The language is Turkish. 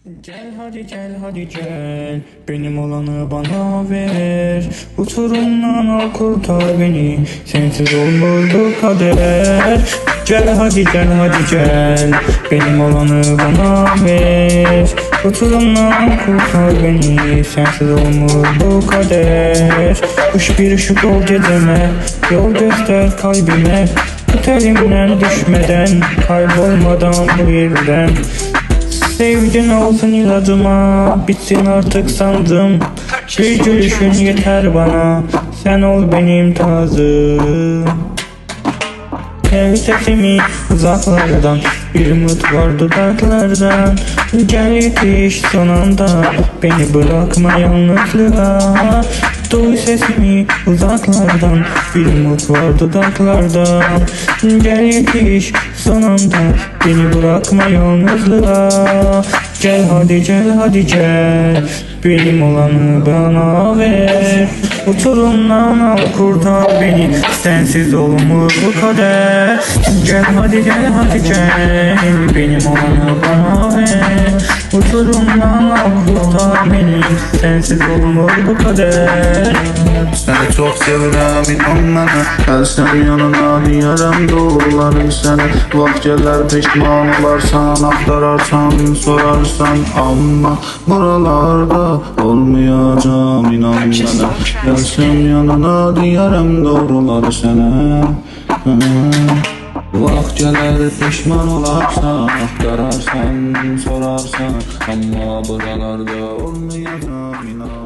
Gel hadi gel, benim olanı bana ver. Uçurumdan al kurtar beni, sensiz olmaz bu kader. Gel hadi gel, benim olanı bana ver. Uçurumdan kurtar beni, sensiz olmaz bu kader. Kuş bir ışık ol geceme, yol göster kalbime. Tut elimden düşmeden, kaybolmadan bu yerden. Sevgin olsun ilacıma, bitsin artık sandım. Bir gülüşün yeter bana, sen ol benim tazım. Gel sesimi uzaklardan, bir umut var dudaklardan. Gel yetiş son anda, beni bırakma yalnızlığa. Duy sesimi uzaklardan, bir umut var dudaklardan. Gel yetiş son anda, beni bırakma yalnızlığa. Gel hadi gel, benim olanı bana ver. Uçurumdan al kurtar beni, sensiz olmaz bu kader. Gel hadi gel, benim olanı bana ver. Uçurumdan al kurtar beni, sensiz olmaz bu kader. Seni çok sevirəm, inan mənə. Gəlsəm yanına deyərəm doğruları sənə. Vaxt gələr peşman olarsan, axtararsan, sorarsan. Amma buralarda olmayacam, inan mənə. Gəlsəm yanına deyərəm doğruları sənə. Vaxt gələr peşman olarsan, axtararsan, sorarsan. Amma buralarda olmayacam, inan.